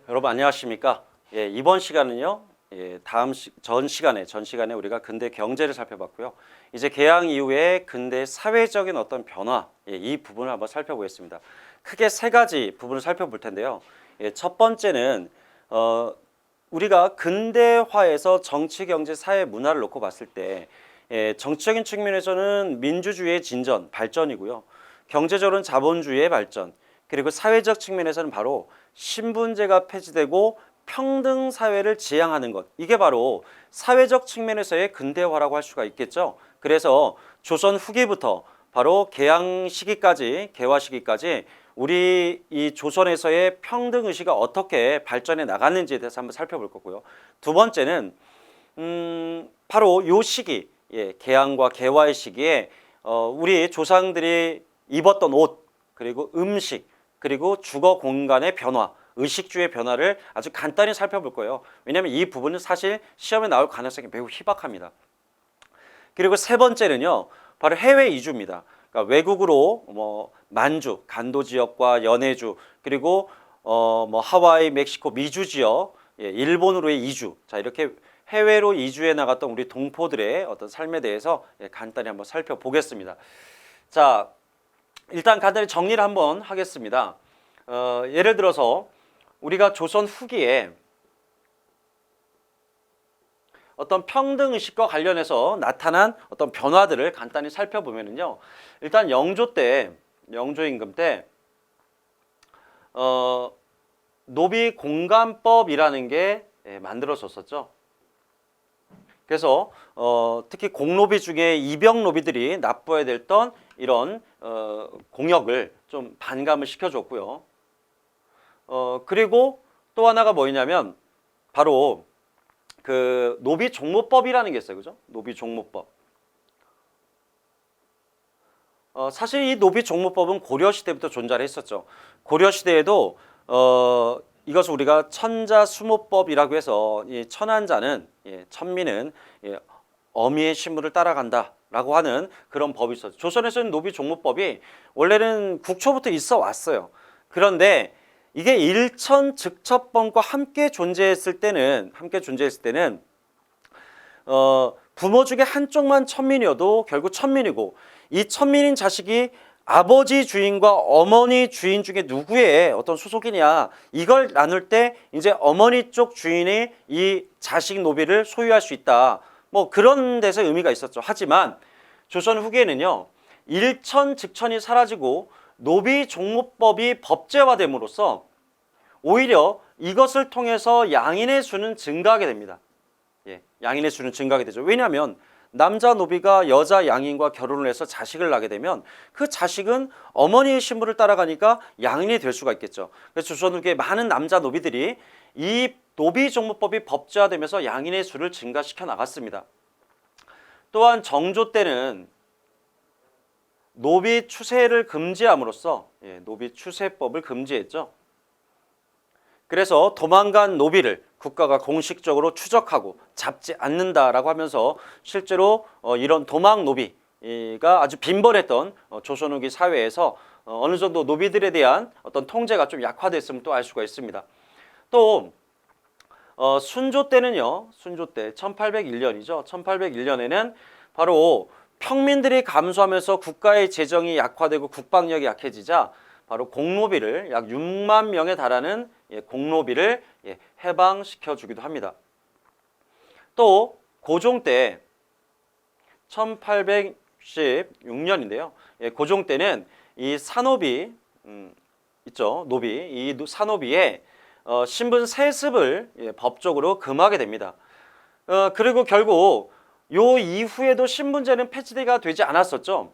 여러분 안녕하십니까? 이번 시간은요. 전 시간에 우리가 근대 경제를 살펴봤고요. 이제 개항 이후에 근대 사회적인 어떤 변화, 이 부분을 한번 살펴보겠습니다. 크게 세 가지 부분을 살펴볼 텐데요. 첫 번째는 우리가 근대화에서 정치, 경제, 사회, 문화를 놓고 봤을 때 정치적인 측면에서는 민주주의의 진전, 발전이고요. 경제적으로는 자본주의의 발전, 그리고 사회적 측면에서는 바로 신분제가 폐지되고 평등 사회를 지향하는 것. 이게 바로 사회적 측면에서의 근대화라고 할 수가 있겠죠. 그래서 조선 후기부터 바로 개항 시기까지, 개화 시기까지 우리 이 조선에서의 평등 의식이 어떻게 발전해 나갔는지에 대해서 한번 살펴볼 거고요. 두 번째는 바로 요 시기, 개항과 개화의 시기에 우리 조상들이 입었던 옷, 그리고 음식, 그리고 주거 공간의 변화, 의식주의 변화를 아주 간단히 살펴볼 거예요. 왜냐하면 이 부분은 사실 시험에 나올 가능성이 매우 희박합니다. 그리고 세 번째는요, 바로 해외 이주입니다. 그러니까 외국으로 만주, 간도 지역과 연해주, 그리고 하와이, 멕시코, 미주 지역, 일본으로의 이주. 자, 이렇게 해외로 이주해 나갔던 우리 동포들의 어떤 삶에 대해서 간단히 한번 살펴보겠습니다. 자, 일단 간단히 정리를 한번 하겠습니다. 예를 들어서 우리가 조선 후기에 어떤 평등의식과 관련해서 나타난 어떤 변화들을 간단히 살펴보면요. 일단 영조 임금 때 노비공감법이라는 게 만들어졌었죠. 그래서 특히 공노비 중에 이병노비들이 납부해야 됐던 이런 공역을 좀 반감을 시켜줬고요. 그리고 또 하나가 뭐냐면 바로 그 노비종모법이라는 게 있어요. 그죠? 노비종모법. 사실 이 노비종모법은 고려시대부터 존재를 했었죠. 고려시대에도 이것을 우리가 천자수모법이라고 해서 이 천한자는, 천민은 어미의 신분을 따라간다 라고 하는 그런 법이 있었죠. 조선에서는 노비종모법이 원래는 국초부터 있어 왔어요. 그런데 이게 일천즉첩법과 함께 존재했을 때는 부모 중에 한쪽만 천민이어도 결국 천민이고, 이 천민인 자식이 아버지 주인과 어머니 주인 중에 누구의 어떤 소속이냐, 이걸 나눌 때 이제 어머니 쪽 주인이 이 자식 노비를 소유할 수 있다. 그런 데서 의미가 있었죠. 하지만 조선 후기에는요, 일천즉천이 사라지고 노비종모법이 법제화됨으로써 오히려 이것을 통해서 양인의 수는 증가하게 됩니다. 양인의 수는 증가하게 되죠. 왜냐하면 남자 노비가 여자 양인과 결혼을 해서 자식을 낳게 되면 그 자식은 어머니의 신분을 따라가니까 양인이 될 수가 있겠죠. 그래서 조선 후기에 많은 남자 노비들이 이 노비종모법이 법제화되면서 양인의 수를 증가시켜 나갔습니다. 또한 정조 때는 노비 추세를 금지함으로써 노비 추세법을 금지했죠. 그래서 도망간 노비를 국가가 공식적으로 추적하고 잡지 않는다라고 하면서 실제로 이런 도망 노비가 아주 빈번했던 조선 후기 사회에서 어느 정도 노비들에 대한 어떤 통제가 좀 약화됐음을 또 알 수가 있습니다. 또 순조 때는요, 순조 때 1801년이죠. 1801년에는 바로 평민들이 감소하면서 국가의 재정이 약화되고 국방력이 약해지자 바로 공노비를 약 6만 명에 달하는 공노비를 해방시켜 주기도 합니다. 또 고종 때 1816년인데요. 고종 때는 이 사노비 있죠. 노비. 이 사노비의 신분 세습을 법적으로 금하게 됩니다. 그리고 결국 요 이후에도 신분제는 폐지가 되지 않았었죠.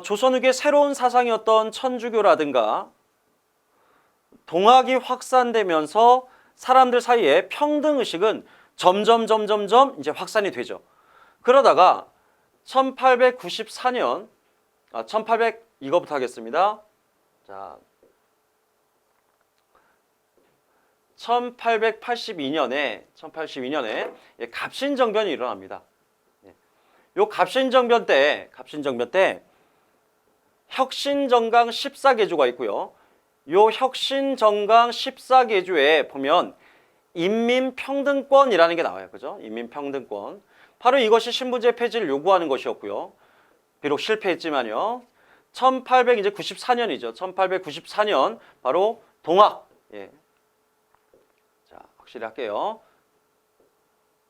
조선 후기의 새로운 사상이었던 천주교라든가 동학이 확산되면서 사람들 사이에 평등의식은 점점 이제 확산이 되죠. 그러다가 1894년, 이거부터 하겠습니다. 자, 1882년에 갑신정변이 일어납니다. 요 갑신정변 때 혁신정강 14개조가 있고요. 요 혁신정강 14개조에 보면 인민평등권이라는 게 나와요. 그죠? 인민평등권. 바로 이것이 신분제 폐지를 요구하는 것이었고요. 비록 실패했지만요. 1894년이죠. 1894년 바로 동학. 예. 자, 확실히 할게요.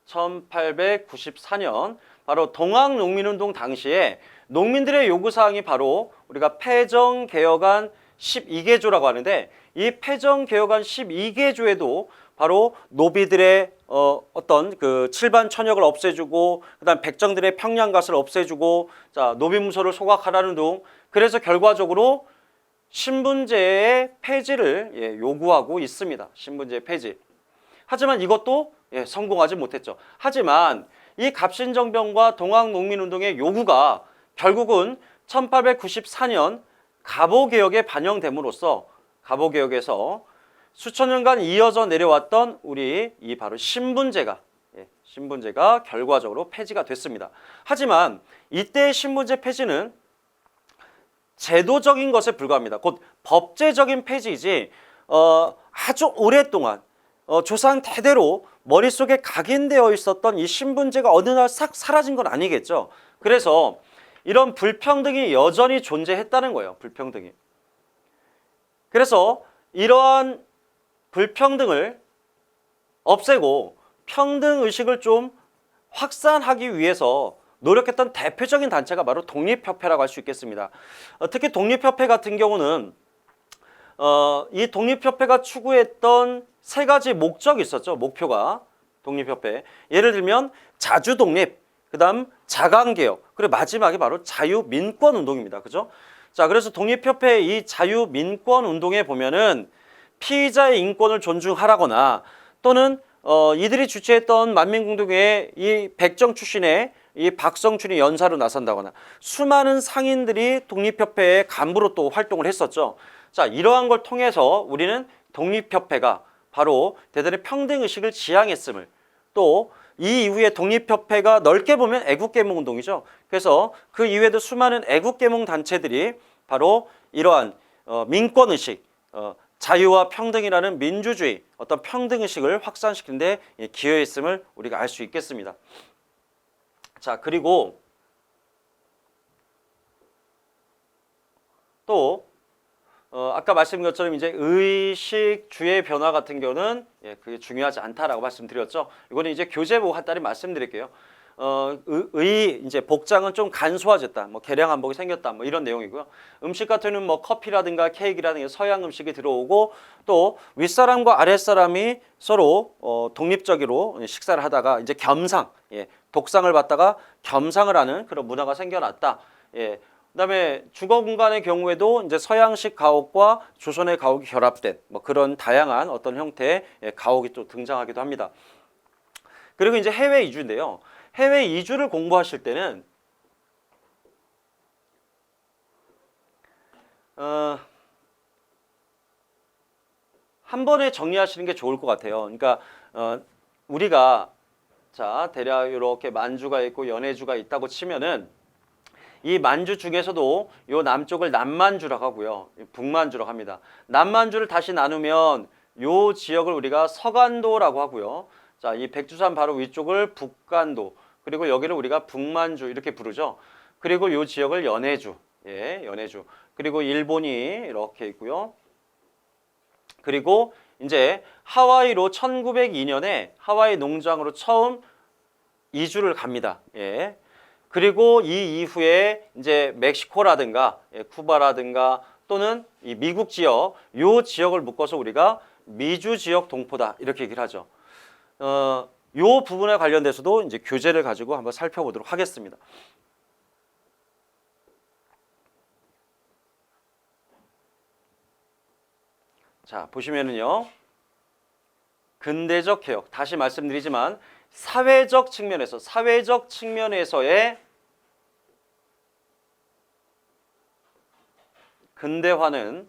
1894년 바로 동학농민운동 당시에 농민들의 요구사항이 바로 우리가 폐정개혁안 12개조라고 하는데, 이 폐정개혁안 12개조에도 바로 노비들의 어떤 그 칠반 천역을 없애주고, 그다음 백정들의 평양갓을 없애주고, 자, 노비무소를 소각하라는 등, 그래서 결과적으로 신분제의 폐지를 요구하고 있습니다. 신분제 폐지. 하지만 이것도 성공하지 못했죠. 하지만 이 갑신정변과 동학농민운동의 요구가 결국은 1894년 갑오개혁에 반영됨으로써 갑오개혁에서 수천 년간 이어져 내려왔던 우리 이 바로 신분제가 결과적으로 폐지가 됐습니다. 하지만 이때의 신분제 폐지는 제도적인 것에 불과합니다. 곧 법제적인 폐지이지 아주 오랫동안 조상 대대로 머릿속에 각인되어 있었던 이 신분제가 어느 날 싹 사라진 건 아니겠죠. 그래서 이런 불평등이 여전히 존재했다는 거예요. 불평등이. 그래서 이러한 불평등을 없애고 평등의식을 좀 확산하기 위해서 노력했던 대표적인 단체가 바로 독립협회라고 할 수 있겠습니다. 특히 독립협회 같은 경우는 이 독립협회가 추구했던 세 가지 목적이 있었죠. 목표가 독립협회. 예를 들면 자주독립, 그 다음 자강개혁, 그리고 마지막에 바로 자유민권운동입니다. 그죠? 자, 그래서 독립협회의 이 자유민권운동에 보면은 피의자의 인권을 존중하라거나 또는 이들이 주최했던 만민공동회에 이 백정 출신의 이 박성춘이 연사로 나선다거나 수많은 상인들이 독립협회의 간부로 또 활동을 했었죠. 자, 이러한 걸 통해서 우리는 독립협회가 바로 대단히 평등의식을 지향했음을, 또 이 이후에 독립협회가 넓게 보면 애국개몽운동이죠. 그래서 그 이후에도 수많은 애국개몽 단체들이 바로 이러한 민권의식, 자유와 평등이라는 민주주의, 어떤 평등의식을 확산시키는 데 기여했음을 우리가 알 수 있겠습니다. 자, 그리고 또 아까 말씀드린 것처럼 이제 의식주의 변화 같은 경우는 그게 중요하지 않다라고 말씀드렸죠. 이거는 이제 교재보고 한 달에 말씀드릴게요. 이제 복장은 좀 간소화졌다, 뭐 개량 한복이 생겼다, 뭐 이런 내용이고요. 음식 같은 경우는 뭐 커피라든가 케이크라든가 서양 음식이 들어오고, 또 윗사람과 아랫사람이 서로 독립적으로 식사를 하다가 이제 겸상, 독상을 받다가 겸상을 하는 그런 문화가 생겨났다. 그다음에 주거 공간의 경우에도 이제 서양식 가옥과 조선의 가옥이 결합된 뭐 그런 다양한 어떤 형태의 가옥이 또 등장하기도 합니다. 그리고 이제 해외 이주인데요. 해외 이주를 공부하실 때는 한 번에 정리하시는 게 좋을 것 같아요. 그러니까 우리가 자 대략 이렇게 만주가 있고 연해주가 있다고 치면은 이 만주 중에서도 요 남쪽을 남만주라고 하고요, 북만주라고 합니다. 남만주를 다시 나누면 요 지역을 우리가 서간도라고 하고요. 자, 이 백두산 바로 위쪽을 북간도, 그리고 여기를 우리가 북만주 이렇게 부르죠. 그리고 요 지역을 연해주, 연해주. 그리고 일본이 이렇게 있고요. 그리고 이제 하와이로 1902년에 하와이 농장으로 처음 이주를 갑니다. 그리고 이 이후에 이제 멕시코라든가 쿠바라든가 또는 이 미국 지역, 요 지역을 묶어서 우리가 미주 지역 동포다 이렇게 얘기를 하죠. 요 부분에 관련돼서도 이제 교재를 가지고 한번 살펴보도록 하겠습니다. 자, 보시면은요. 근대적 개혁, 다시 말씀드리지만 사회적 측면에서의 근대화는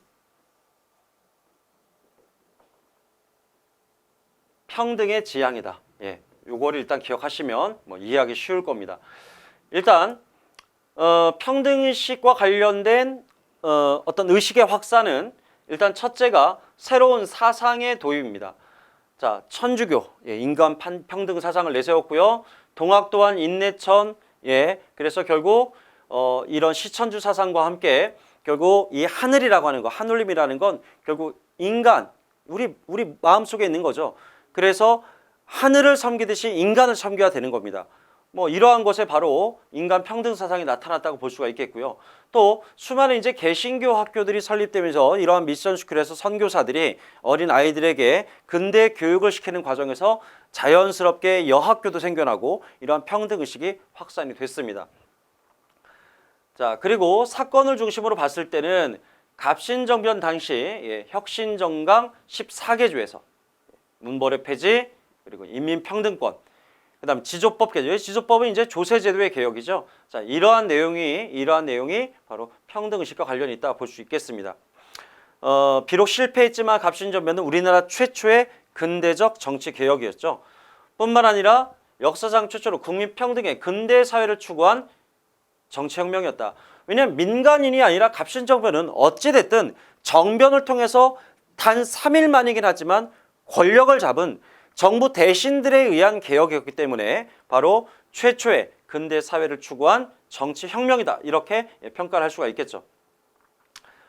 평등의 지향이다. 요거를 일단 기억하시면 뭐 이해하기 쉬울 겁니다. 일단 평등의식과 관련된 어떤 의식의 확산은 일단 첫째가 새로운 사상의 도입입니다. 자, 천주교, 인간 평등 사상을 내세웠고요. 동학 또한 인내천, 그래서 결국 이런 시천주 사상과 함께 결국 이 하늘이라고 하는 거, 하늘림이라는 건 결국 인간, 우리 마음속에 있는 거죠. 그래서 하늘을 섬기듯이 인간을 섬겨야 되는 겁니다. 뭐 이러한 것에 바로 인간 평등 사상이 나타났다고 볼 수가 있겠고요. 또 수많은 이제 개신교 학교들이 설립되면서 이러한 미션 스쿨에서 선교사들이 어린 아이들에게 근대 교육을 시키는 과정에서 자연스럽게 여학교도 생겨나고 이러한 평등 의식이 확산이 됐습니다. 자, 그리고 사건을 중심으로 봤을 때는 갑신정변 당시 혁신정강 14개조에서 문벌의 폐지, 그리고 인민평등권, 그다음 지조법 개정. 지조법은 이제 조세제도의 개혁이죠. 자, 이러한 내용이 바로 평등의식과 관련이 있다 볼 수 있겠습니다. 비록 실패했지만 갑신정변은 우리나라 최초의 근대적 정치 개혁이었죠. 뿐만 아니라 역사상 최초로 국민 평등의 근대 사회를 추구한 정치혁명이었다. 왜냐하면 민간인이 아니라 갑신정변은 어찌됐든 정변을 통해서 단 3일 만이긴 하지만 권력을 잡은 정부 대신들에 의한 개혁이었기 때문에 바로 최초의 근대 사회를 추구한 정치혁명이다. 이렇게 평가를 할 수가 있겠죠.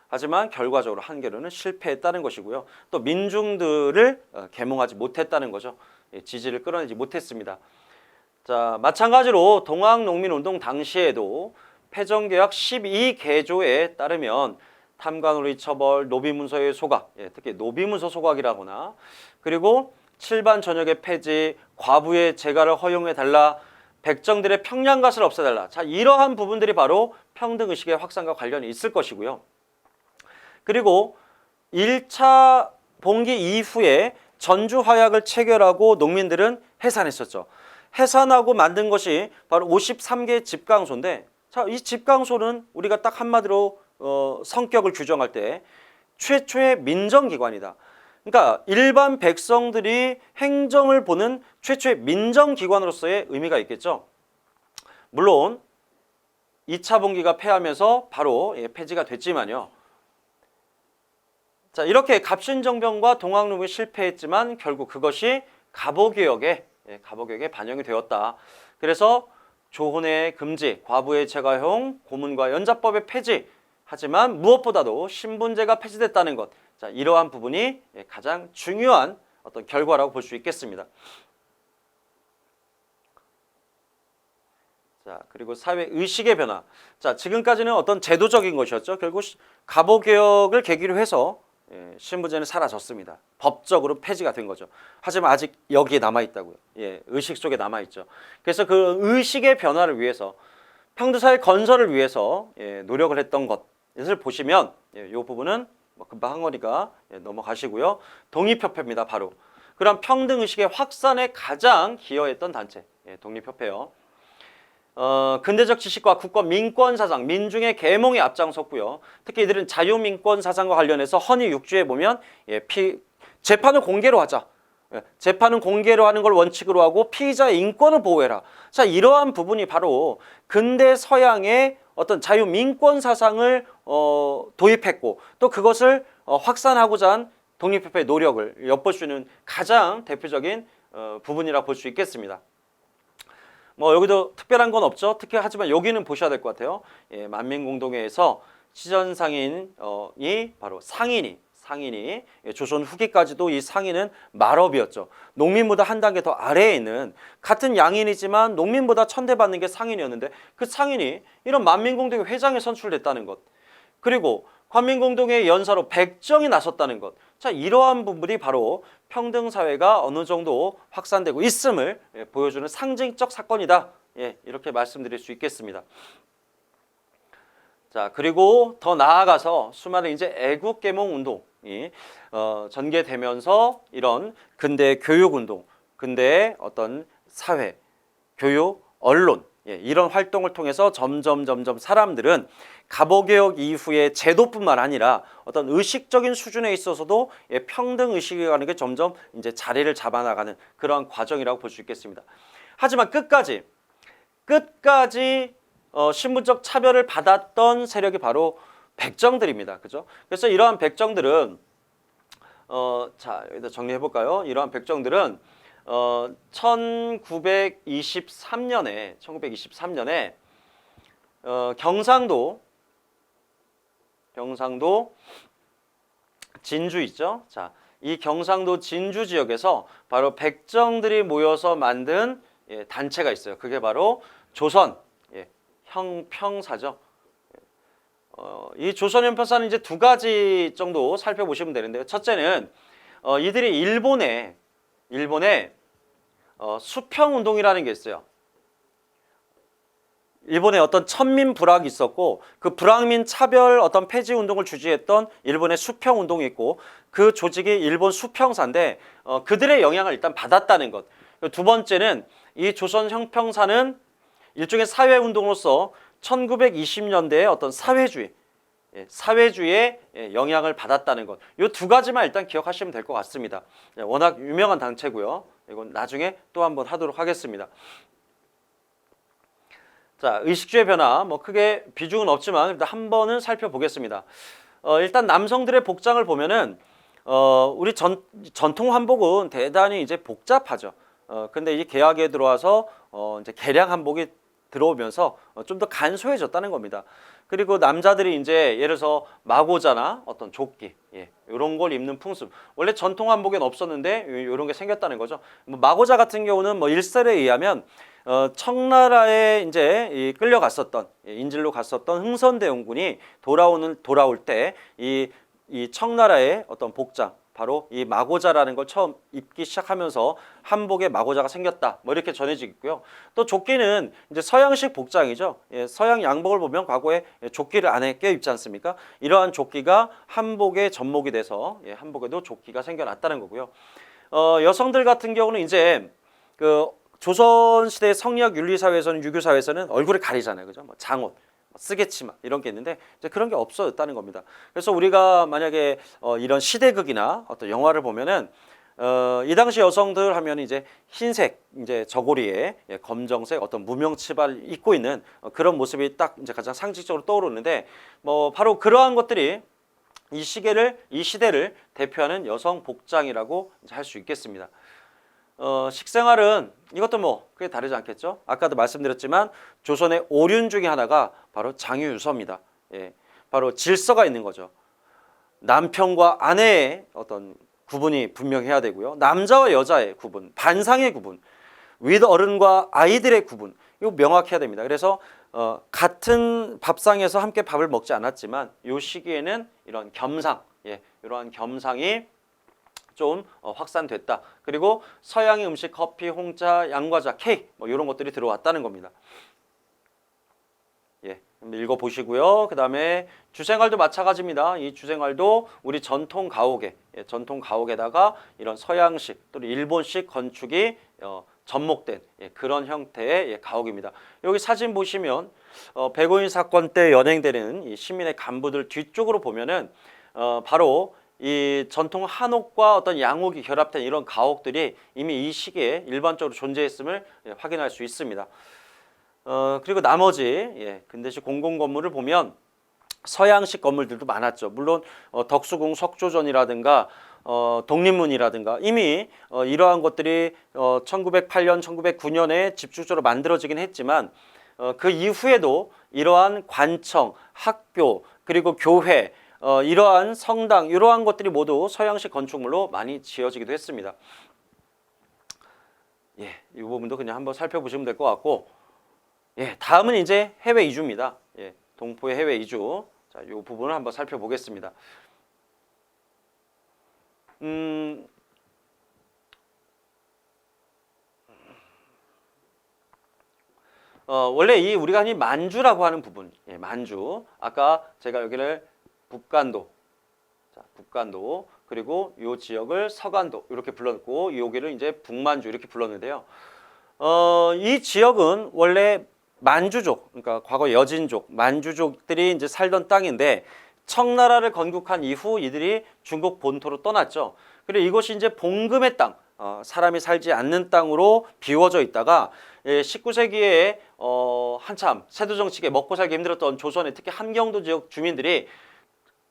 하지만 결과적으로 한겨레는 실패했다는 것이고요. 또 민중들을 계몽하지 못했다는 거죠. 지지를 끌어내지 못했습니다. 자, 마찬가지로 동학농민운동 당시에도 패정개혁 12개조에 따르면 탐관오리 처벌, 노비문서의 소각, 특히 노비문서 소각이라거나 그리고 칠반 전역의 폐지, 과부의 재가를 허용해달라, 백정들의 평양갓을 없애달라. 자, 이러한 부분들이 바로 평등의식의 확산과 관련이 있을 것이고요. 그리고 1차 봉기 이후에 전주화약을 체결하고 농민들은 해산했었죠. 해산하고 만든 것이 바로 53개 집강소인데, 자, 이 집강소는 우리가 딱 한마디로 성격을 규정할 때 최초의 민정기관이다. 그러니까 일반 백성들이 행정을 보는 최초의 민정기관으로서의 의미가 있겠죠. 물론 2차 봉기가 패하면서 바로 폐지가 됐지만요. 자, 이렇게 갑신정변과 동학농민이 실패했지만 결국 그것이 갑오개혁에 반영이 되었다. 그래서 조혼의 금지, 과부의 재가형, 고문과 연자법의 폐지, 하지만 무엇보다도 신분제가 폐지됐다는 것. 자, 이러한 부분이 가장 중요한 어떤 결과라고 볼 수 있겠습니다. 자, 그리고 사회 의식의 변화. 자, 지금까지는 어떤 제도적인 것이었죠. 결국 갑오개혁을 계기로 해서 신분제는 사라졌습니다. 법적으로 폐지가 된 거죠. 하지만 아직 여기에 남아있다고요. 의식 속에 남아있죠. 그래서 그 의식의 변화를 위해서 평등사회 건설을 위해서 노력을 했던 것을 보시면 이 부분은 금방 한 거니까 넘어가시고요. 독립협회입니다. 바로 그런 평등의식의 확산에 가장 기여했던 단체 독립협회요. 근대적 지식과 국권 민권 사상, 민중의 계몽에 앞장섰고요. 특히 이들은 자유민권 사상과 관련해서 헌의 6주에 보면 재판을 공개로 하자. 재판은 공개로 하는 걸 원칙으로 하고 피의자의 인권을 보호해라. 자, 이러한 부분이 바로 근대 서양의 어떤 자유민권 사상을 도입했고 또 그것을 확산하고자 한 독립협회의 노력을 엿볼 수 있는 가장 대표적인 부분이라 볼 수 있겠습니다. 뭐 여기도 특별한 건 없죠. 특히 하지만 여기는 보셔야 될 것 같아요. 만민공동회에서 시전상인이 바로 상인이 조선 후기까지도 이 상인은 말업이었죠. 농민보다 한 단계 더 아래에 있는 같은 양인이지만 농민보다 천대받는 게 상인이었는데 그 상인이 이런 만민공동회 회장에 선출됐다는 것, 그리고 관민공동회 연사로 백정이 나섰다는 것. 자, 이러한 부분이 바로 평등사회가 어느 정도 확산되고 있음을 보여주는 상징적 사건이다. 이렇게 말씀드릴 수 있겠습니다. 자, 그리고 더 나아가서 수많은 이제 애국계몽 운동이 전개되면서 이런 근대 교육운동, 근대의 어떤 사회, 교육, 언론 이런 활동을 통해서 점점 사람들은 갑오개혁 이후의 제도뿐만 아니라 어떤 의식적인 수준에 있어서도 평등 의식이라는 게 점점 이제 자리를 잡아나가는 그런 과정이라고 볼 수 있겠습니다. 하지만 끝까지 신분적 차별을 받았던 세력이 바로 백정들입니다. 그죠? 그래서 이러한 백정들은 자, 여기다 정리해 볼까요? 이러한 백정들은 1923년에 경상도 진주 있죠? 자, 이 경상도 진주 지역에서 바로 백정들이 모여서 만든 단체가 있어요. 그게 바로 조선 형평사죠. 이 조선 형평사는 이제 두 가지 정도 살펴보시면 되는데요. 첫째는 이들이 일본의 수평운동이라는 게 있어요. 일본에 어떤 천민 불황이 있었고 그 불황민 차별 어떤 폐지 운동을 주재했던 일본의 수평 운동이 있고 그 조직이 일본 수평사인데 그들의 영향을 일단 받았다는 것. 두 번째는 이 조선 형평사는 일종의 사회 운동으로서 1920년대의 어떤 사회주의의 영향을 받았다는 것. 이 두 가지만 일단 기억하시면 될 것 같습니다. 워낙 유명한 단체고요. 이건 나중에 또 한번 하도록 하겠습니다. 자, 의식주의 변화 뭐 크게 비중은 없지만 일단 한 번은 살펴보겠습니다. 일단 남성들의 복장을 보면은 우리 전통 한복은 대단히 이제 복잡하죠. 근데 이 개학에 들어와서 이제 개량 한복이 들어오면서 좀 더 간소해졌다는 겁니다. 그리고 남자들이 이제 예를 들어서 마고자나 어떤 조끼 이런 걸 입는 풍습. 원래 전통 한복엔 없었는데 이런 게 생겼다는 거죠. 뭐 마고자 같은 경우는 뭐 일설에 의하면 청나라에 이제 끌려갔었던 인질로 갔었던 흥선대원군이 돌아올 때 이 청나라의 어떤 복장 바로 이 마고자라는 걸 처음 입기 시작하면서 한복에 마고자가 생겼다 뭐 이렇게 전해지고 있고요. 또 조끼는 이제 서양식 복장이죠. 서양 양복을 보면 과거에 조끼를 안에 껴입지 않습니까? 이러한 조끼가 한복의 접목이 돼서 한복에도 조끼가 생겨났다는 거고요. 여성들 같은 경우는 이제 그 조선시대 성리학 윤리사회에서는 유교사회에서는 얼굴을 가리잖아요. 그죠? 뭐 장옷, 쓰개치마 이런 게 있는데 이제 그런 게 없어졌다는 겁니다. 그래서 우리가 만약에 이런 시대극이나 어떤 영화를 보면은 이 당시 여성들 하면 이제 흰색 이제 저고리에 검정색 어떤 무명치마를 입고 있는 그런 모습이 딱 이제 가장 상징적으로 떠오르는데 뭐 바로 그러한 것들이 이 시대를 대표하는 여성 복장이라고 할 수 있겠습니다. 식생활은 이것도 뭐 크게 다르지 않겠죠. 아까도 말씀드렸지만 조선의 오륜 중에 하나가 바로 장유유서입니다. 바로 질서가 있는 거죠. 남편과 아내의 어떤 구분이 분명해야 되고요. 남자와 여자의 구분, 반상의 구분, 윗어른과 아이들의 구분 이거 명확해야 됩니다. 그래서 같은 밥상에서 함께 밥을 먹지 않았지만 이 시기에는 이런 겸상, 이러한 겸상이 좀 확산됐다. 그리고 서양의 음식, 커피, 홍차, 양과자, 케이크 뭐 이런 것들이 들어왔다는 겁니다. 읽어보시고요. 그 다음에 주생활도 마찬가지입니다. 이 주생활도 우리 전통 가옥에다가 이런 서양식 또는 일본식 건축이 접목된 그런 형태의 가옥입니다. 여기 사진 보시면 백오인 사건 때 연행되는 이 시민의 간부들 뒤쪽으로 보면은 바로 이 전통 한옥과 어떤 양옥이 결합된 이런 가옥들이 이미 이 시기에 일반적으로 존재했음을 확인할 수 있습니다. 그리고 나머지 근대식 공공건물을 보면 서양식 건물들도 많았죠. 물론 덕수궁 석조전이라든가 독립문이라든가 이미 이러한 것들이 1908년, 1909년에 집중적으로 만들어지긴 했지만 그 이후에도 이러한 관청, 학교, 그리고 교회 이러한 성당 이러한 것들이 모두 서양식 건축물로 많이 지어지기도 했습니다. 이 부분도 그냥 한번 살펴보시면 될 것 같고 다음은 이제 해외 이주입니다. 동포의 해외 이주. 자, 이 부분을 한번 살펴보겠습니다. 원래 이 우리가 흔히 만주라고 하는 부분, 만주. 아까 제가 여기를 북간도, 북간도 그리고 이 지역을 서간도 이렇게 불렀고 여기를 이제 북만주 이렇게 불렀는데요. 이 지역은 원래 만주족, 그러니까 과거 여진족, 만주족들이 이제 살던 땅인데 청나라를 건국한 이후 이들이 중국 본토로 떠났죠. 그리고 이것이 이제 봉금의 땅, 사람이 살지 않는 땅으로 비워져 있다가 19세기에 한참 세도 정치에 먹고 살기 힘들었던 조선의 특히 함경도 지역 주민들이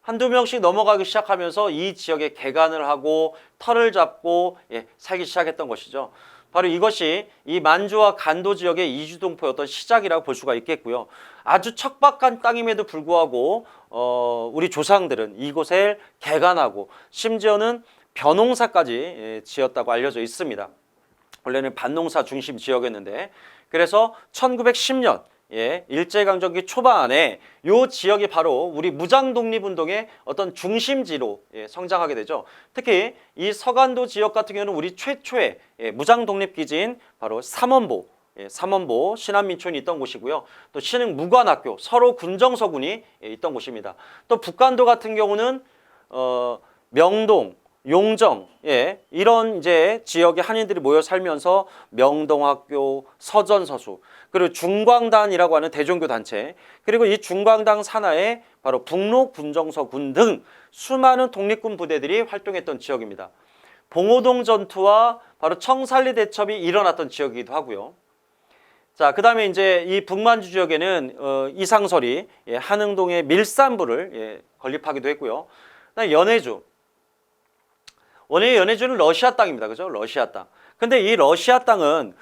한두 명씩 넘어가기 시작하면서 이 지역에 개간을 하고 터를 잡고 살기 시작했던 것이죠. 바로 이것이 이 만주와 간도 지역의 이주동포의 어떤 시작이라고 볼 수가 있겠고요. 아주 척박한 땅임에도 불구하고 우리 조상들은 이곳에 개간하고 심지어는 벼농사까지 지었다고 알려져 있습니다. 원래는 밭농사 중심 지역이었는데 그래서 1910년 일제강점기 초반에 이 지역이 바로 우리 무장독립운동의 어떤 중심지로 성장하게 되죠. 특히 이 서간도 지역 같은 경우는 우리 최초의 무장독립기지인 바로 삼원보 신안민촌이 있던 곳이고요. 또 신흥무관학교 서로 군정서군이 있던 곳입니다. 또 북간도 같은 경우는 명동, 용정, 이런 이제 지역의 한인들이 모여 살면서 명동학교, 서전서수, 그리고 중광단이라고 하는 대종교 단체, 그리고 이 중광당 산하에 바로 북록군정서군 등 수많은 독립군 부대들이 활동했던 지역입니다. 봉오동 전투와 바로 청산리 대첩이 일어났던 지역이기도 하고요. 자, 그 다음에 이제 이 북만주 지역에는 이상설이 한흥동의 밀산부를 건립하기도 했고요. 그다음에 연해주. 원래 연해주는 러시아 땅입니다. 그죠? 러시아 땅. 근데 이 러시아 땅은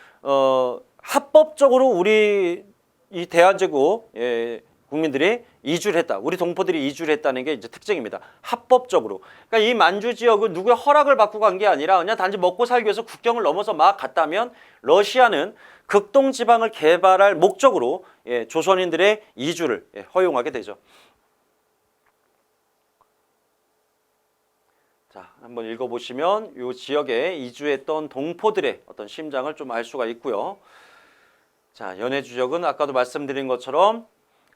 합법적으로 우리 이 대한제국 국민들이 이주를 했다. 우리 동포들이 이주를 했다는 게 이제 특징입니다. 합법적으로. 그러니까 이 만주 지역은 누구의 허락을 받고 간 게 아니라 그냥 단지 먹고 살기 위해서 국경을 넘어서 막 갔다면 러시아는 극동 지방을 개발할 목적으로 조선인들의 이주를 허용하게 되죠. 자, 한번 읽어보시면 이 지역에 이주했던 동포들의 어떤 심장을 좀 알 수가 있고요. 자, 연해주 지역은 아까도 말씀드린 것처럼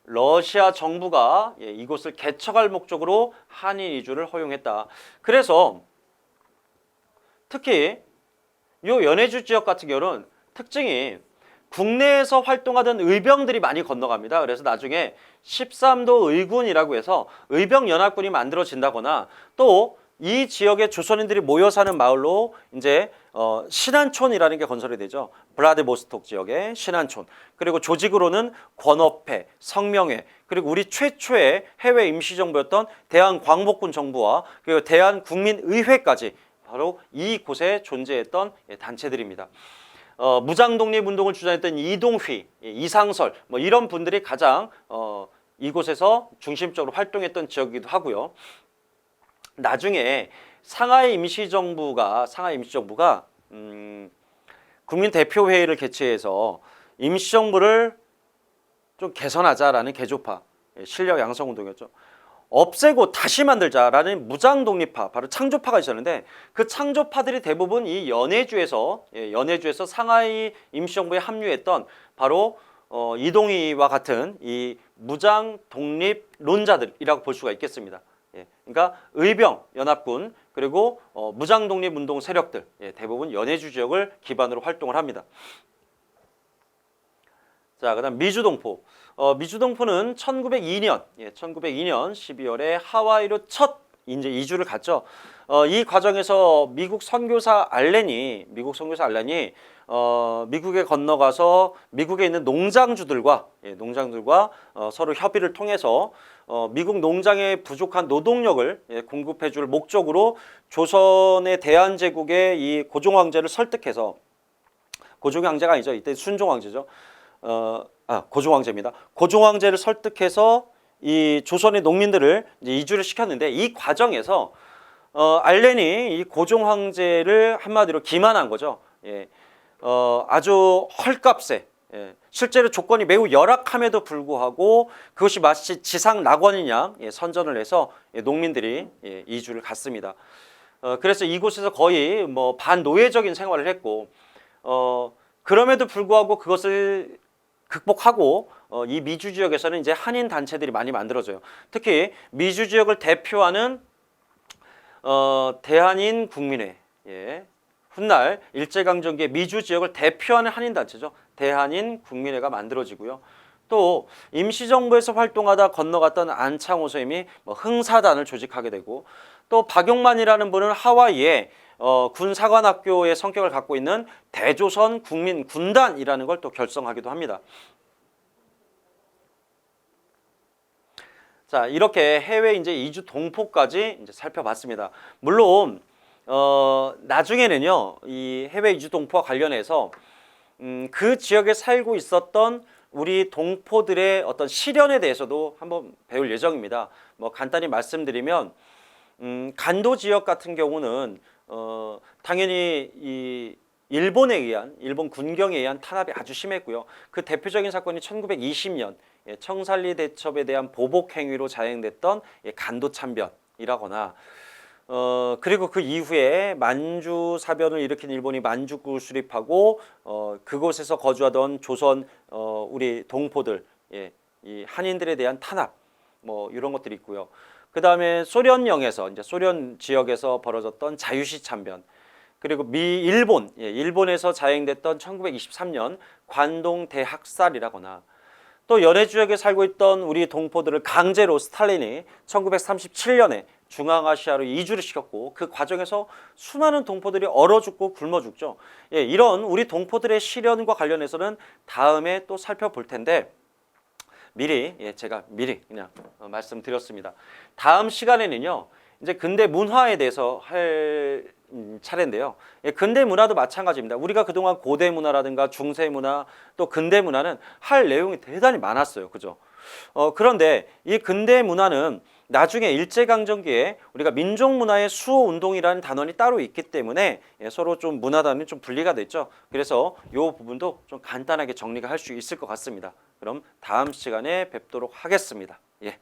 러시아 정부가 이곳을 개척할 목적으로 한인 이주를 허용했다. 그래서 특히 이 연해주 지역 같은 경우는 특징이 국내에서 활동하던 의병들이 많이 건너갑니다. 그래서 나중에 13도 의군이라고 해서 의병연합군이 만들어진다거나 또 이 지역에 조선인들이 모여 사는 마을로 이제 신안촌이라는 게 건설이 되죠. 블라디보스톡 지역의 신안촌. 그리고 조직으로는 권업회, 성명회, 그리고 우리 최초의 해외 임시정부였던 대한광복군 정부와 그리고 대한국민의회까지 바로 이곳에 존재했던 단체들입니다. 무장독립운동을 주장했던 이동휘, 이상설 뭐 이런 분들이 가장 이곳에서 중심적으로 활동했던 지역이기도 하고요. 나중에 상하이 임시정부가 국민대표회의를 개최해서 임시정부를 좀 개선하자라는 개조파, 실력 양성운동이었죠. 없애고 다시 만들자라는 무장독립파, 바로 창조파가 있었는데 그 창조파들이 대부분 이 연해주에서 상하이 임시정부에 합류했던 바로 이동희와 같은 이 무장독립론자들이라고 볼 수가 있겠습니다. 그러니까 의병, 연합군, 그리고 무장독립운동 세력들 대부분 연해주 지역을 기반으로 활동을 합니다. 자, 그다음 미주동포. 미주동포는 1902년 12월에 하와이로 첫 이제 이주를 갔죠. 이 과정에서 미국 선교사 알렌이 미국에 건너가서 미국에 있는 농장주들과 서로 협의를 통해서 미국 농장에 부족한 노동력을 공급해 줄 목적으로 조선의 대한제국의 이 고종황제를 설득해서 고종황제가 아니죠. 이때 순종황제죠. 고종황제입니다. 고종황제를 설득해서 이 조선의 농민들을 이제 이주를 시켰는데 이 과정에서 알렌이 이 고종황제를 한마디로 기만한 거죠. 아주 헐값에 실제로 조건이 매우 열악함에도 불구하고 그것이 마치 지상 낙원인 양 선전을 해서 농민들이 이주를 갔습니다. 그래서 이곳에서 거의 뭐 반노예적인 생활을 했고 그럼에도 불구하고 그것을 극복하고 이 미주 지역에서는 이제 한인 단체들이 많이 만들어져요. 특히 미주 지역을 대표하는 대한인 국민회, 훗날 일제강점기의 미주 지역을 대표하는 한인 단체죠. 대한인 국민회가 만들어지고요. 또 임시정부에서 활동하다 건너갔던 안창호 선생님이 흥사단을 조직하게 되고 또 박용만이라는 분은 하와이에 군사관학교의 성격을 갖고 있는 대조선 국민 군단이라는 걸 또 결성하기도 합니다. 자, 이렇게 해외 이제 이주 동포까지 이제 살펴봤습니다. 물론 나중에는요, 이 해외 이주 동포와 관련해서 그 지역에 살고 있었던 우리 동포들의 어떤 시련에 대해서도 한번 배울 예정입니다. 뭐 간단히 말씀드리면 간도 지역 같은 경우는 당연히 이 일본 군경에 의한 탄압이 아주 심했고요. 그 대표적인 사건이 1920년 청산리 대첩에 대한 보복 행위로 자행됐던 간도 참변이라거나 그리고 그 이후에 만주 사변을 일으킨 일본이 만주국을 수립하고 그곳에서 거주하던 조선 우리 동포들 이 한인들에 대한 탄압 뭐 이런 것들이 있고요. 그 다음에 소련령에서 이제 소련 지역에서 벌어졌던 자유시 참변, 그리고 일본에서 자행됐던 1923년 관동 대학살이라거나 또 연해 지역에 살고 있던 우리 동포들을 강제로 스탈린이 1937년에 중앙아시아로 이주를 시켰고 그 과정에서 수많은 동포들이 얼어 죽고 굶어 죽죠. 이런 우리 동포들의 시련과 관련해서는 다음에 또 살펴볼 텐데 미리 제가 그냥 말씀드렸습니다. 다음 시간에는요 이제 근대 문화에 대해서 할 차례인데요. 근대 문화도 마찬가지입니다. 우리가 그동안 고대 문화라든가 중세 문화 또 근대 문화는 할 내용이 대단히 많았어요. 그죠? 그런데 이 근대 문화는 나중에 일제강점기에 우리가 민족문화의 수호운동이라는 단원이 따로 있기 때문에 서로 좀 문화단이 좀 분리가 됐죠. 그래서 이 부분도 좀 간단하게 정리가 할 수 있을 것 같습니다. 그럼 다음 시간에 뵙도록 하겠습니다. 예.